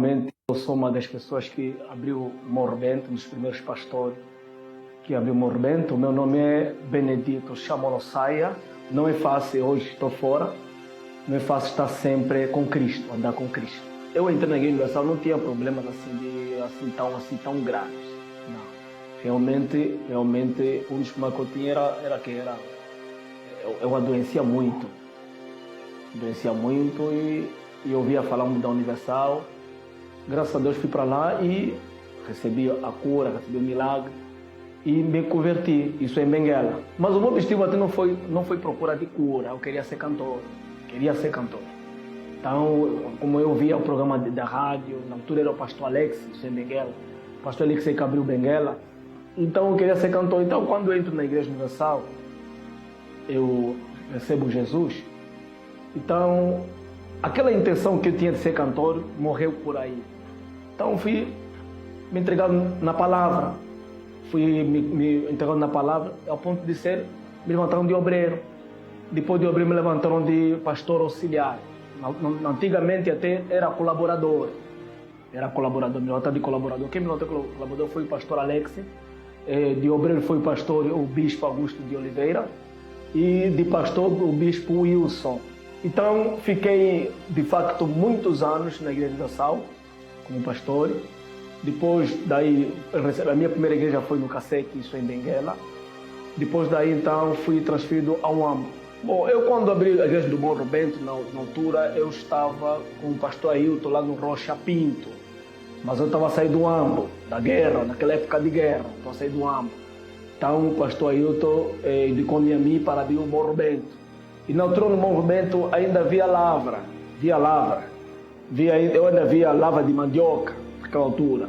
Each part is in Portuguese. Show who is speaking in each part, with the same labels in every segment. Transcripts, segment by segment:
Speaker 1: realmente eu sou uma das pessoas que abriu o Morro Bento, um dos primeiros pastores que abriu o Morro Bento. O meu nome é Benedito Chamorossaia. Não é fácil, hoje estou fora, não é fácil estar sempre com Cristo, andar com Cristo. Eu entrei na Igreja Universal, não tinha problemas assim tão graves. Não. Realmente, um dos problemas que eu tinha era que eu adoecia muito. E eu ouvia falar muito da Universal. Graças a Deus fui para lá e recebi a cura, recebi o milagre e me converti. Isso é em Benguela. Mas o meu objetivo até não foi procurar de cura. Eu queria ser cantor. Então, como eu via o programa da rádio, na altura era o pastor Alex, isso é em Benguela. O pastor Alex que abriu Benguela. Então eu queria ser cantor. Então quando eu entro na Igreja Universal, eu recebo Jesus. Então, aquela intenção que eu tinha de ser cantor morreu por aí. Então fui me entregando na palavra. Fui me entregando na palavra ao ponto de me levantaram de obreiro. Depois de obreiro me levantaram de pastor auxiliar. Antigamente até era colaborador. Me levantaram de colaborador. Quem me levantou de colaborador foi o pastor Alex. De obreiro foi o bispo Augusto de Oliveira. E de pastor o bispo Wilson. Então, fiquei, de facto, muitos anos na Igreja Universal, como pastor. Depois daí, a minha primeira igreja foi no Caceque, isso em Benguela. Depois daí, então, fui transferido ao AMBO. Bom, eu quando abri a igreja do Morro Bento, na altura, eu estava com o pastor Ailton lá no Rocha Pinto. Mas eu estava a sair do AMBO, da guerra, naquela época de guerra, estava a sair do AMBO. Então, o pastor Ailton indicou-me a mim para abrir o Morro Bento. E na altura no Morro Bento ainda havia lavra. Eu ainda via lavra de mandioca naquela altura.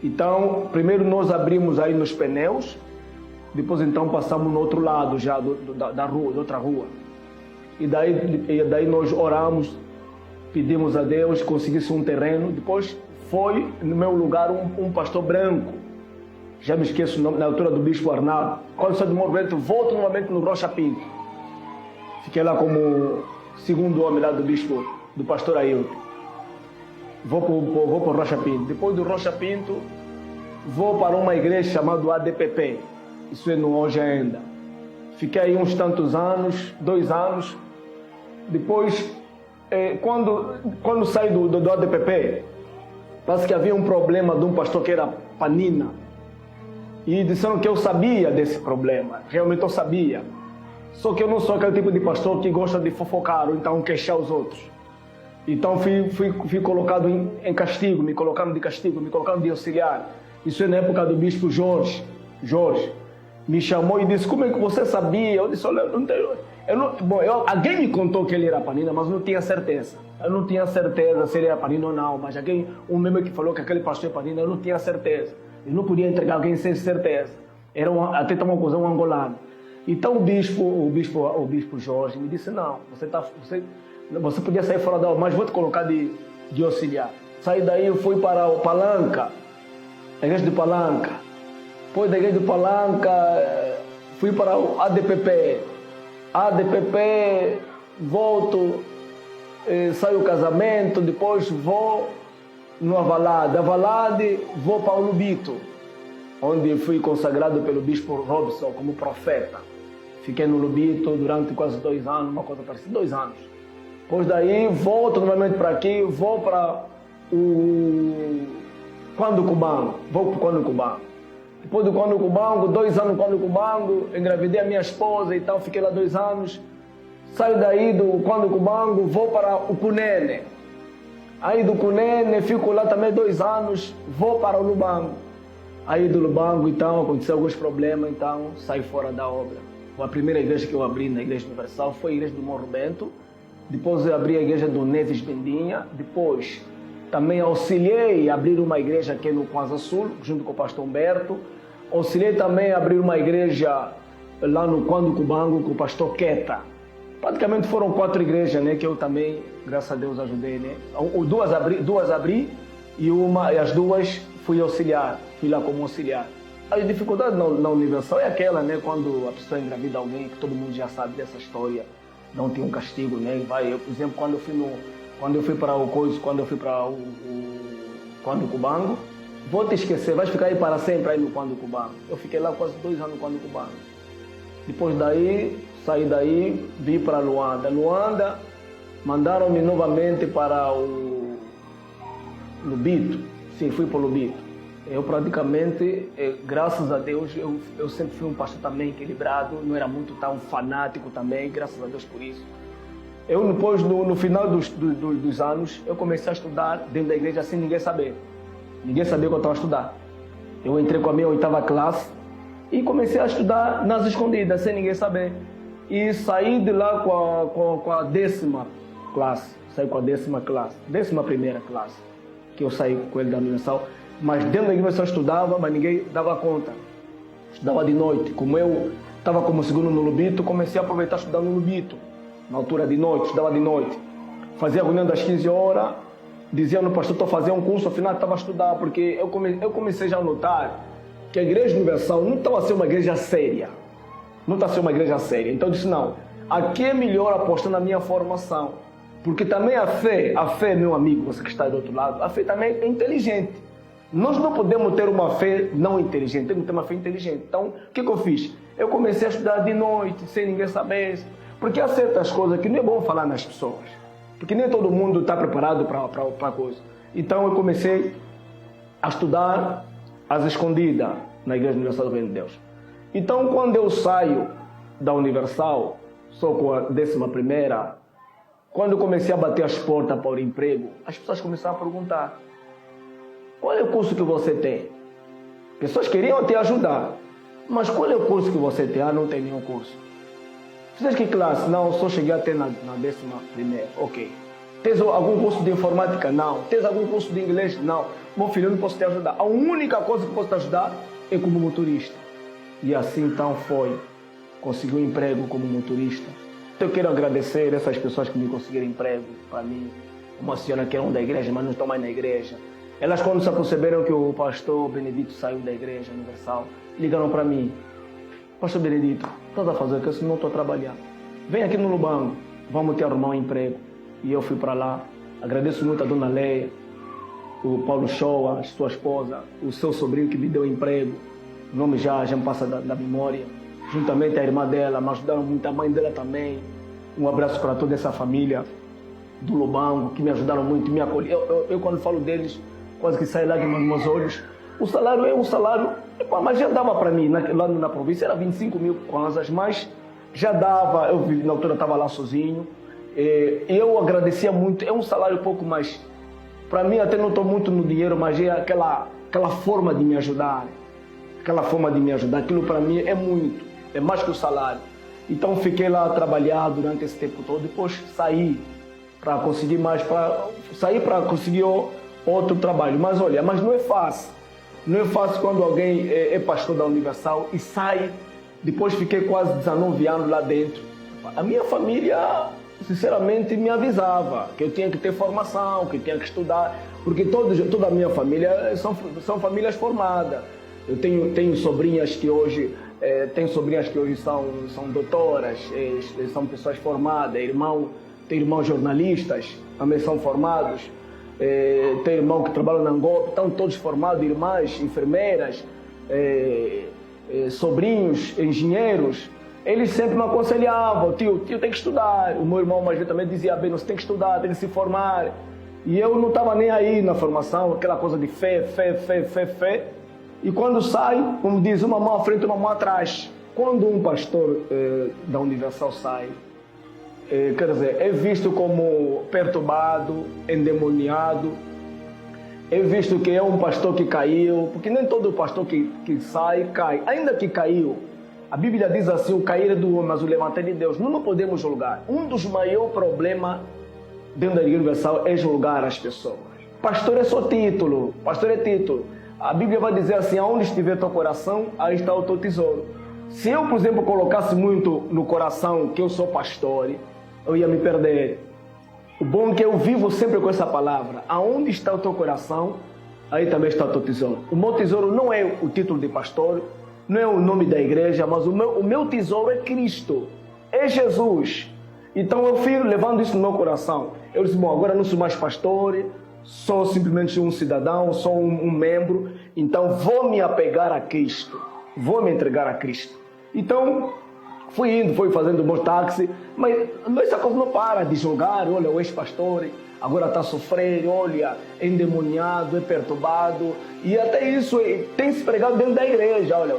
Speaker 1: Então, primeiro nós abrimos aí nos pneus, depois então passamos no outro lado já da rua, da outra rua. E daí nós oramos, pedimos a Deus que conseguisse um terreno. Depois foi no meu lugar um pastor branco. Já me esqueço o nome, na altura do bispo Arnaldo. Quando saí do Morro Bento, volto novamente no Rocha Pinto. Fiquei lá como segundo homem lá do bispo, do pastor Ailton. Vou para o Rocha Pinto. Depois do Rocha Pinto, vou para uma igreja chamada ADPP. Isso é no hoje ainda. Fiquei aí uns tantos anos, 2 anos. Depois, quando saí do ADPP, parece que havia um problema de um pastor que era Panina. E disseram que eu sabia desse problema. Realmente eu sabia. Só que eu não sou aquele tipo de pastor que gosta de fofocar ou então queixar os outros. Então fui colocado em castigo, me colocaram de castigo, me colocaram de auxiliar. Isso é na época do bispo Jorge. Me chamou e disse, como é que você sabia? Eu disse, olha, alguém me contou que ele era Panina, mas não tinha certeza. Eu não tinha certeza se ele era Panina ou não, mas um membro que falou que aquele pastor é Panina, eu não tinha certeza. Eu não podia entregar alguém sem certeza. Até uma coisa, um angolano. Então o bispo Jorge me disse, não, você podia sair fora da obra, mas vou te colocar de auxiliar. Saí daí e fui para o Palanca, a igreja de Palanca. Depois da igreja de Palanca, fui para o ADPP. Volto, saio o casamento, depois vou no Avalade, vou para o Lubito, onde fui consagrado pelo bispo Robson como profeta. Fiquei no Lubito durante quase 2 anos, uma coisa parecida, 2 anos. Depois daí, volto novamente para aqui, vou para o Quando Cubango. Depois do Quando Cubango, 2 anos no Quando Cubango, engravidei a minha esposa e tal, fiquei lá 2 anos. Saio daí do Quando Cubango, vou para o Cunene. Aí do Cunene, fico lá também 2 anos, vou para o Lubango. Aí do Lubango, então, aconteceu alguns problemas, então saí fora da obra. A primeira igreja que eu abri na Igreja Universal foi a Igreja do Morro Bento. Depois eu abri a Igreja do Neves Bendinha. Depois também auxiliei a abrir uma igreja aqui no Kwanza Sul, junto com o pastor Humberto. Auxiliei também a abrir uma igreja lá no Quando Cubango com o pastor Queta. Praticamente foram 4 igrejas, né, que eu também, graças a Deus, ajudei, né? 2 abri e as 2 fui auxiliar, fui lá como auxiliar. A dificuldade na Universal é aquela, né, quando a pessoa engravida alguém, que todo mundo já sabe dessa história, não tem um castigo, né? Por exemplo, quando quando eu fui para o Quando Cubango. Vou te esquecer, vais ficar aí para sempre aí no Quando Cubango. Eu fiquei lá quase 2 anos no Quando Cubango. Depois daí, saí daí, vim para Luanda. Luanda, mandaram-me novamente para o Lubito. Sim, fui para o Lubito. Eu praticamente, graças a Deus, eu sempre fui um pastor também equilibrado, não era muito tão fanático também, graças a Deus por isso. Eu depois, no final dos anos, eu comecei a estudar dentro da igreja sem ninguém saber. Ninguém sabia que eu estava a estudar. Eu entrei com a minha 8ª classe e comecei a estudar nas escondidas, sem ninguém saber. E saí de lá com a 10ª classe. Saí com a 10ª classe, 11ª classe, que eu saí com ele da Universal. Mas dentro da igreja eu estudava, mas ninguém dava conta. Estudava de noite. Como eu estava como segundo no Lubito, comecei a aproveitar estudar no Lubito. Na altura de noite, estudava de noite. Fazia a reunião das 15 horas, dizia no pastor, estou a fazer um curso, afinal estava a estudar, porque eu comecei já a notar que a Igreja Universal não estava a ser uma igreja séria. Não está a ser uma igreja séria. Então eu disse, não, aqui é melhor apostar na minha formação. Porque também a fé, meu amigo, você que está do outro lado, a fé também é inteligente. Nós não podemos ter uma fé não inteligente, temos que ter uma fé inteligente. Então, o que eu fiz? Eu comecei a estudar de noite, sem ninguém saber. Porque há certas coisas que não é bom falar nas pessoas. Porque nem todo mundo está preparado para a coisa. Então, eu comecei a estudar às escondidas na Igreja Universal do Reino de Deus. Então, quando eu saio da Universal, só com a 11ª, quando eu comecei a bater as portas para o emprego, as pessoas começaram a perguntar: qual é o curso que você tem? Pessoas queriam te ajudar, mas qual é o curso que você tem? Ah, não tem nenhum curso. Fizeste que classe? Não, só cheguei até na 11ª. Ok. Tens algum curso de informática? Não. Tens algum curso de inglês? Não. Meu filho, eu não posso te ajudar. A única coisa que posso te ajudar é como motorista. E assim então foi. Consegui um emprego como motorista. Então eu quero agradecer essas pessoas que me conseguiram emprego para mim. Uma senhora que era da igreja, mas não estão mais na igreja. Elas, quando se aperceberam que o pastor Benedito saiu da Igreja Universal, ligaram para mim: Pastor Benedito, estás a fazer o que? Eu não estou a trabalhar. Vem aqui no Lubango, vamos te arrumar um emprego. E eu fui para lá. Agradeço muito a dona Leia, o Paulo Shoa, a sua esposa, o seu sobrinho que me deu emprego. O nome já me passa da memória. Juntamente a irmã dela, me ajudaram muito, a mãe dela também. Um abraço para toda essa família do Lubango, que me ajudaram muito, me acolheram. Eu quando falo deles, quase que sai lágrimas nos meus olhos. O salário é um salário, mas já dava para mim, lá na província, era 25 mil kwanzas, mas já dava, na altura estava lá sozinho, eu agradecia muito, é um salário pouco mais, para mim até não estou muito no dinheiro, mas é aquela forma de me ajudar, aquilo para mim é muito, é mais que o salário. Então fiquei lá a trabalhar durante esse tempo todo, depois saí para conseguir conseguir outro trabalho. Mas olha, não é fácil. Não é fácil quando alguém é pastor da Universal e sai. Depois fiquei quase 19 anos lá dentro. A minha família, sinceramente, me avisava que eu tinha que ter formação, que eu tinha que estudar, porque toda a minha família são famílias formadas. Eu tenho sobrinhas que hoje são doutoras, são pessoas formadas, tem irmãos jornalistas, também são formados. Tem irmão que trabalha na Angola, estão todos formados, irmãs, enfermeiras, sobrinhos, engenheiros. Eles sempre me aconselhavam: tio tem que estudar. O meu irmão mais velho também dizia: bem, você tem que estudar, tem que se formar. E eu não estava nem aí na formação, aquela coisa de fé. E quando sai, como diz, uma mão à frente e uma mão atrás. Quando um pastor da Universal sai, quer dizer, é visto como perturbado, endemoniado, é visto que é um pastor que caiu, porque nem todo pastor que sai, cai. Ainda que caiu, a Bíblia diz assim: o cair é do homem, mas o levantar é de Deus. Não podemos julgar. Um dos maiores problemas dentro da Igreja Universal é julgar as pessoas. Pastor é só título, pastor é título. A Bíblia vai dizer assim: aonde estiver teu coração, aí está o teu tesouro. Se eu, por exemplo, colocasse muito no coração que eu sou pastor, eu ia me perder. O bom é que eu vivo sempre com essa palavra: aonde está o teu coração, aí também está o teu tesouro. O meu tesouro não é o título de pastor, não é o nome da igreja, mas o meu tesouro é Cristo, é Jesus. Então eu fui levando isso no meu coração. Eu disse, bom, agora não sou mais pastor, sou simplesmente um cidadão, sou um membro, então vou me apegar a Cristo, vou me entregar a Cristo. Então, fui fazendo bom táxi, mas essa coisa não para de jogar, olha, o ex-pastor agora está a sofrer, olha, é endemoniado, é perturbado, e até isso tem se pregado dentro da igreja, olha,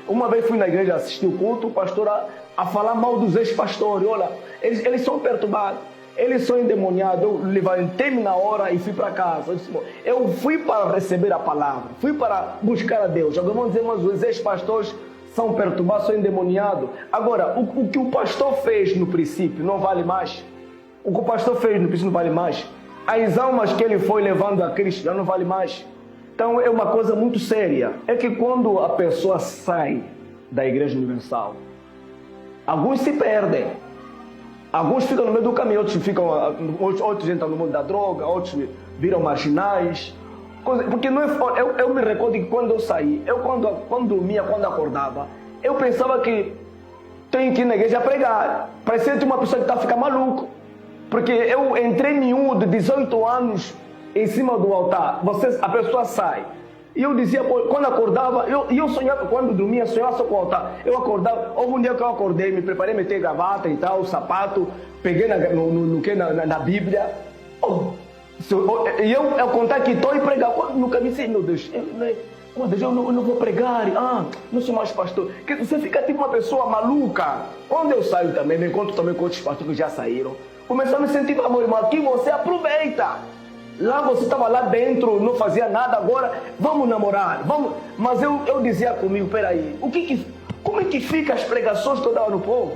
Speaker 1: uma vez fui na igreja assistir o culto, o pastor a falar mal dos ex-pastores, olha, eles são perturbados, eles são endemoniados. Eu levantei-me na hora e fui para casa. Eu fui para receber a palavra, fui para buscar a Deus. Agora vamos dizer, mas os ex-pastores são perturbados, são endemoniados. Agora, o que o pastor fez no princípio não vale mais? O que o pastor fez no princípio não vale mais? As almas que ele foi levando a Cristo já não vale mais? Então é uma coisa muito séria. É que quando a pessoa sai da Igreja Universal, alguns se perdem. Alguns ficam no meio do caminho, outros entram no mundo da droga, outros viram marginais. Porque não é, eu me recordo que quando eu saí, quando dormia, quando acordava, eu pensava que tenho que ir na igreja pregar. Parecia que uma pessoa que está a ficar maluco. Porque eu entrei miúdo, 18 anos, em cima do altar. A pessoa sai. E eu dizia, quando acordava, eu sonhava, quando dormia, sonhava só com o altar. Eu acordava, houve um dia que eu acordei, me preparei, meti gravata e tal, sapato, peguei na Bíblia. E eu contar que estou e pregar. No caminho, assim, meu Deus, eu não vou pregar, não sou mais pastor. Você fica tipo uma pessoa maluca. Quando eu saio também, me encontro também com outros pastores que já saíram. Começou a me sentir, amor, irmão, aqui você aproveita. Lá você estava lá dentro, não fazia nada, agora vamos namorar, vamos. Mas eu dizia comigo, peraí, como é que fica as pregações que eu dava no povo?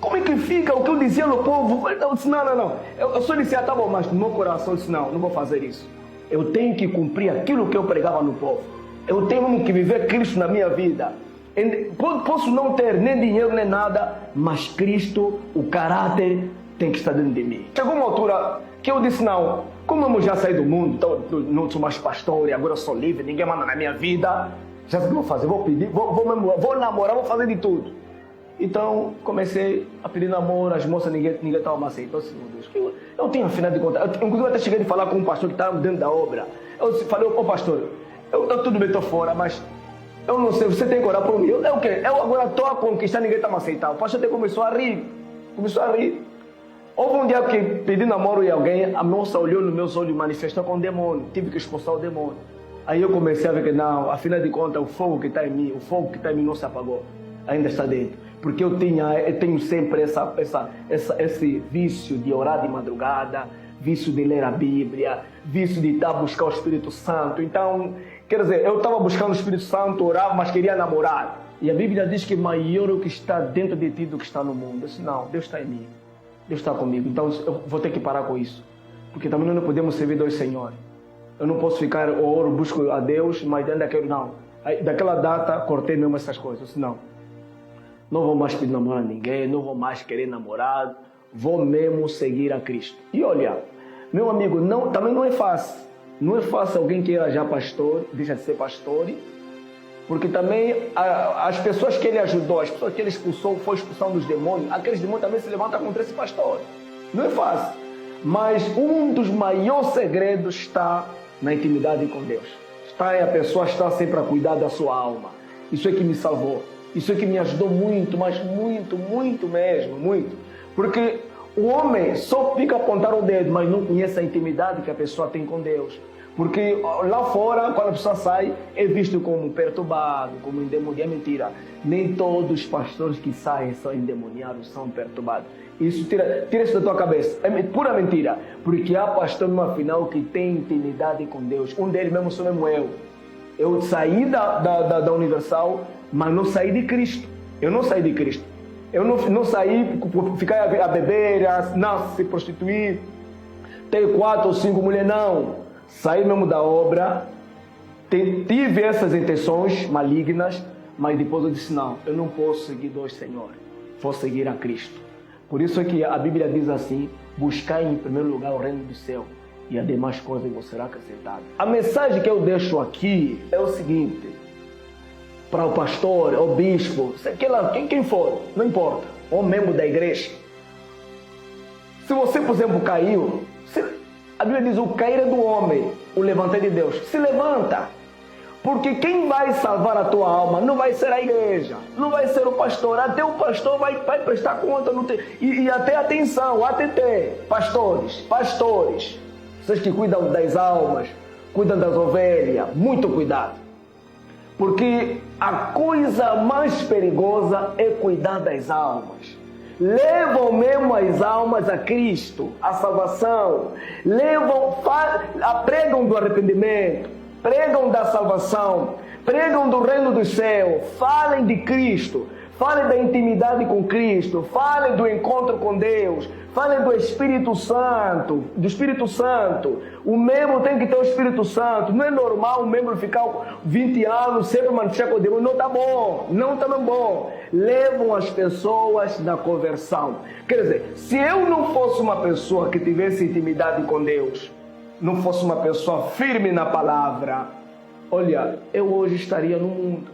Speaker 1: Como é que fica o que eu dizia no povo? Eu disse, não. Eu só dizia, tá bom, mas no meu coração eu disse, não vou fazer isso. Eu tenho que cumprir aquilo que eu pregava no povo. Eu tenho que viver Cristo na minha vida. Posso não ter nem dinheiro nem nada, mas Cristo, o caráter, tem que estar dentro de mim. Chegou uma altura que eu disse, não, como eu já saí do mundo, então, não sou mais pastor, e agora eu sou livre, ninguém manda na minha vida, já sei o que eu vou fazer, vou pedir, vou namorar, vou fazer de tudo. Então, comecei a pedir namoro, as moças, ninguém estava me aceitando. Eu disse, meu Deus, eu tenho afinal de contas. Inclusive, até cheguei a falar com um pastor que estava dentro da obra. Eu falei, pastor, eu tudo bem, estou fora, mas eu não sei, você tem que orar por mim. O quê? Eu agora estou a conquistar, ninguém está me aceitando. O pastor até começou a rir. Houve um dia que pedi namoro e alguém, a moça olhou nos meus olhos e manifestou com o demônio. Tive que expulsar o demônio. Aí eu comecei a ver que não, afinal de contas, o fogo que está em mim não se apagou. Ainda está dentro. Porque eu tenho sempre esse vício de orar de madrugada, vício de ler a Bíblia, vício de buscar o Espírito Santo. Então, quer dizer, eu estava buscando o Espírito Santo, orava, mas queria namorar. E a Bíblia diz que maior é o que está dentro de ti do que está no mundo. Eu disse, não, Deus está em mim. Deus está comigo. Então, eu vou ter que parar com isso. Porque também nós não podemos servir dois senhores. Eu não posso ficar, oro, busco a Deus, mas dentro daquele, não. Aí, daquela data, cortei mesmo essas coisas. Eu disse, não vou mais pedir namoro a ninguém, não vou mais querer namorar, vou mesmo seguir a Cristo. E olha, meu amigo, também não é fácil. Não é fácil alguém que era já pastor, deixa de ser pastor, porque também as pessoas que ele ajudou, as pessoas que ele expulsou, foi expulsão dos demônios, aqueles demônios também se levantam contra esse pastor. Não é fácil. Mas um dos maiores segredos está na intimidade com Deus. A pessoa está sempre a cuidar da sua alma. Isso é que me salvou. Isso é que me ajudou muito, mas muito mesmo, muito. Porque o homem só fica a apontar o dedo, mas não conhece a intimidade que a pessoa tem com Deus. Porque lá fora, quando a pessoa sai, é visto como perturbado, como endemoniado. É mentira. Nem todos os pastores que saem são endemoniados, são perturbados. Isso tira isso da tua cabeça. É pura mentira. Porque há pastor, no final, que tem intimidade com Deus. Um deles mesmo sou mesmo eu. Eu saí da Universal, mas não saí de Cristo. Eu não saí de Cristo. Eu não saí ficar a beber, se prostituir, ter 4 ou 5 mulheres, não. Saí mesmo da obra, tive essas intenções malignas, mas depois eu disse, não, eu não posso seguir dois senhores, vou seguir a Cristo. Por isso é que a Bíblia diz assim, buscai em primeiro lugar o reino do céu, e as demais coisas vos serão acrescentadas. A mensagem que eu deixo aqui é o seguinte, para o pastor, o bispo, quem for, não importa, ou membro da igreja. Se você, por exemplo, caiu, a Bíblia diz, o cair é do homem, o levantar é de Deus. Se levanta. Porque quem vai salvar a tua alma não vai ser a igreja, não vai ser o pastor. Até o pastor vai prestar conta. E até atenção, ATT, pastores, vocês que cuidam das almas, cuidam das ovelhas, muito cuidado. Porque a coisa mais perigosa é cuidar das almas. Levam mesmo as almas a Cristo, a salvação. Pregam do arrependimento, pregam da salvação, pregam do reino do céu. Falem de Cristo, falem da intimidade com Cristo, falem do encontro com Deus, falem do Espírito Santo, O membro tem que ter o Espírito Santo. Não é normal o membro ficar 20 anos sempre manchar com Deus. Não está bom, não está bom. Levam as pessoas na conversão. Quer dizer, se eu não fosse uma pessoa que tivesse intimidade com Deus, não fosse uma pessoa firme na palavra, olha, eu hoje estaria no mundo.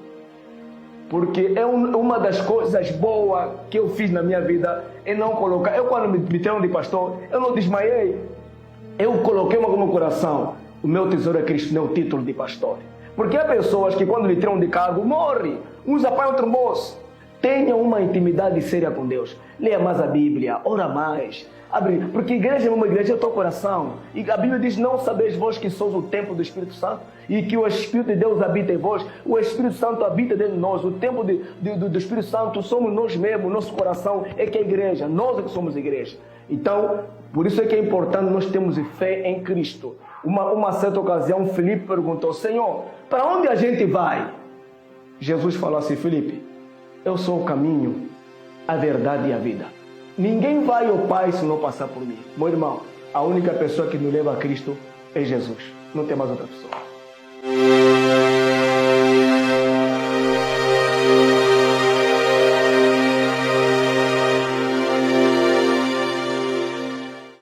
Speaker 1: Porque é uma das coisas boas que eu fiz na minha vida é não colocar. Eu, quando me deram de pastor, eu não desmaiei. Eu coloquei uma no coração. O meu tesouro é Cristo, não é o título de pastor. Porque há pessoas que, quando lhe tiram de cargo, morrem. Uns apanham outro moço. Tenha uma intimidade séria com Deus. Leia mais a Bíblia, ora mais. Porque igreja é uma igreja, é o teu coração. E a Bíblia diz, não sabeis vós que sois o templo do Espírito Santo e que o Espírito de Deus habita em vós. O Espírito Santo habita dentro de nós. O templo do Espírito Santo somos nós mesmos. Nosso coração é que é a igreja. Nós é que somos a igreja. Então, por isso é que é importante nós termos fé em Cristo. Uma certa ocasião, Filipe perguntou, Senhor, para onde a gente vai? Jesus falou assim, Filipe, eu sou o caminho, a verdade e a vida. Ninguém vai ao Pai se não passar por mim. Meu irmão, a única pessoa que nos leva a Cristo é Jesus. Não tem mais outra pessoa.